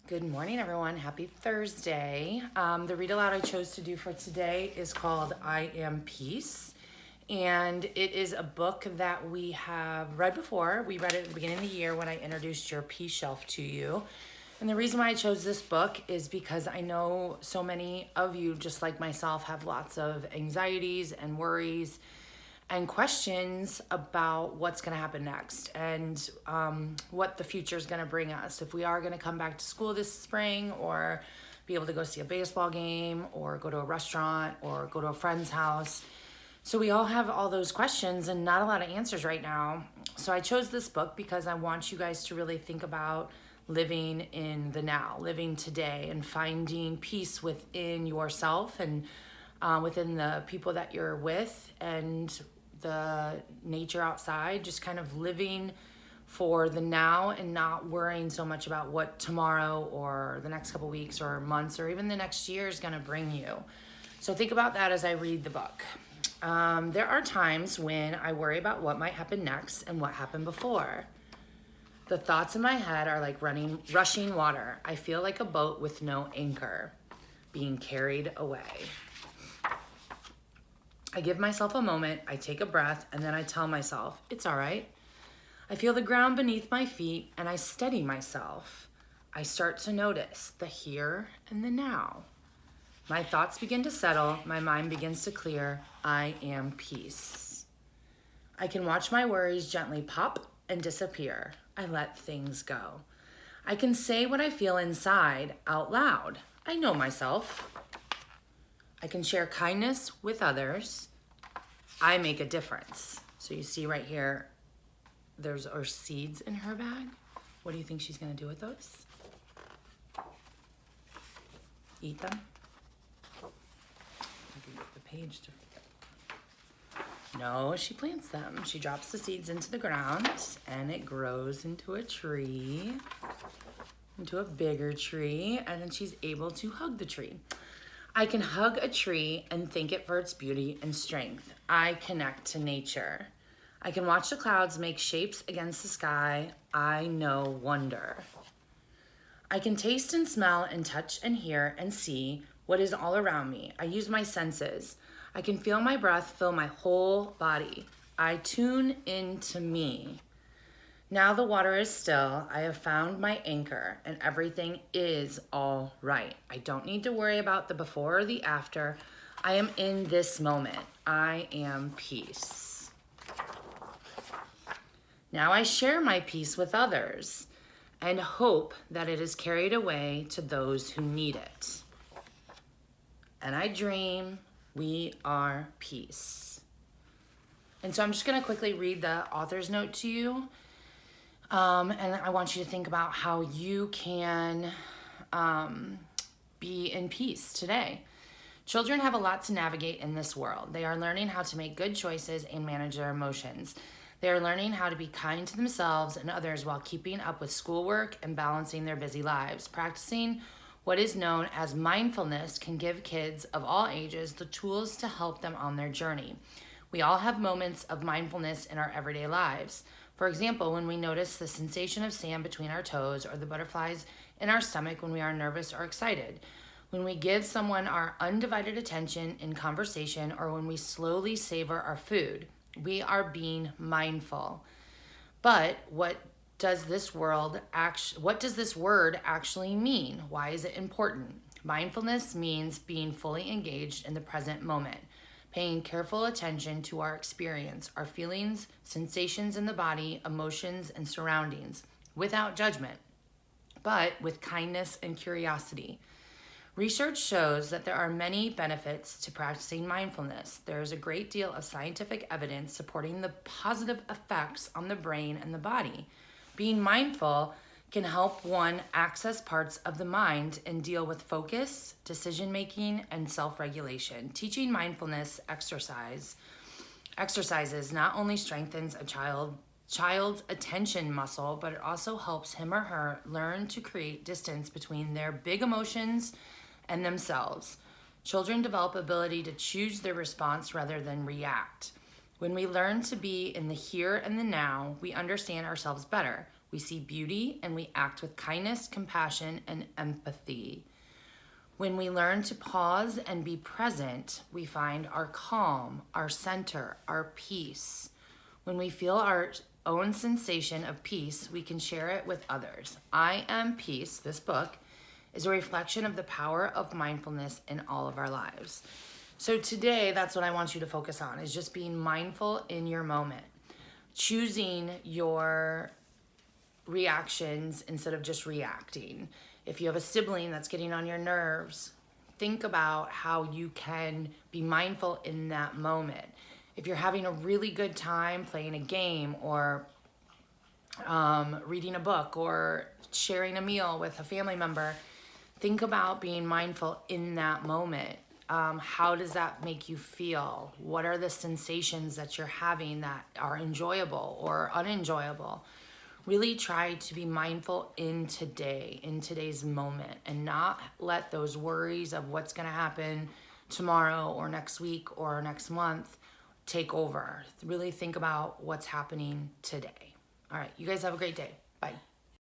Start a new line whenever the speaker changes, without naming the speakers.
Good morning, everyone. Happy Thursday. The read aloud I chose to do for today is called I Am Peace. And it is a book that we have read before. We read it at the beginning of the year when I introduced your peace shelf to you. And the reason why I chose this book is because I know so many of you, just like myself, have lots of anxieties and worries and questions about what's going to happen next and what the future is going to bring us. If we are going to come back to school this spring, or be able to go see a baseball game, or go to a restaurant, or go to a friend's house. So we all have all those questions and not a lot of answers right now. So I chose this book because I want you guys to really think about living in the now, living today, and finding peace within yourself and within the people that you're with and the nature outside, just kind of living for the now and not worrying so much about what tomorrow or the next couple weeks or months or even the next year is going to bring you. So think about that as I read the book. There are times when I worry about what might happen next and what happened before. The thoughts in my head are like rushing water. I feel like a boat with no anchor, being carried away. I give myself a moment, I take a breath, and then I tell myself, it's all right. I feel the ground beneath my feet, and I steady myself. I start to notice the here and the now. My thoughts begin to settle, my mind begins to clear. I am peace. I can watch my worries gently pop and disappear. I let things go. I can say what I feel inside out loud. I know myself. I can share kindness with others. I make a difference. So you see right here, there's our seeds in her bag. What do you think she's gonna do with those? Eat them? Maybe get the page to... No, she plants them. She drops the seeds into the ground and it grows into a tree, into a bigger tree, and then she's able to hug the tree. I can hug a tree and thank it for its beauty and strength. I connect to nature. I can watch the clouds make shapes against the sky. I know wonder. I can taste and smell and touch and hear and see what is all around me. I use my senses. I can feel my breath fill my whole body. I tune into me. Now the water is still. I have found my anchor and everything is all right. I don't need to worry about the before or the after. I am in this moment. I am peace. Now I share my peace with others and hope that it is carried away to those who need it. And I dream we are peace. And so I'm just going to quickly read the author's note to you. And I want you to think about how you can be in peace today. Children have a lot to navigate in this world. They are learning how to make good choices and manage their emotions. They are learning how to be kind to themselves and others while keeping up with schoolwork and balancing their busy lives. Practicing what is known as mindfulness can give kids of all ages the tools to help them on their journey. We all have moments of mindfulness in our everyday lives. For example, when we notice the sensation of sand between our toes or the butterflies in our stomach when we are nervous or excited, when we give someone our undivided attention in conversation, or when we slowly savor our food, we are being mindful. But what does this word actually mean? Why is it important? Mindfulness means being fully engaged in the present moment, paying careful attention to our experience, our feelings, sensations in the body, emotions, and surroundings, without judgment, but with kindness and curiosity. Research shows that there are many benefits to practicing mindfulness. There is a great deal of scientific evidence supporting the positive effects on the brain and the body. Being mindful can help one access parts of the mind and deal with focus, decision-making, and self-regulation. Teaching mindfulness exercises not only strengthens a child's attention muscle, but it also helps him or her learn to create distance between their big emotions and themselves. Children develop ability to choose their response rather than react. When we learn to be in the here and the now, we understand ourselves better. We see beauty and we act with kindness, compassion, and empathy. When we learn to pause and be present, we find our calm, our center, our peace. When we feel our own sensation of peace, we can share it with others. I Am Peace, this book, is a reflection of the power of mindfulness in all of our lives. So today, that's what I want you to focus on, is just being mindful in your moment. Choosing your reactions instead of just reacting. If you have a sibling that's getting on your nerves, think about how you can be mindful in that moment. If you're having a really good time playing a game or reading a book or sharing a meal with a family member, think about being mindful in that moment. How does that make you feel? What are the sensations that you're having that are enjoyable or unenjoyable? Really try to be mindful in today, in today's moment, and not let those worries of what's going to happen tomorrow or next week or next month take over. Really think about what's happening today. All right, you guys have a great day. Bye.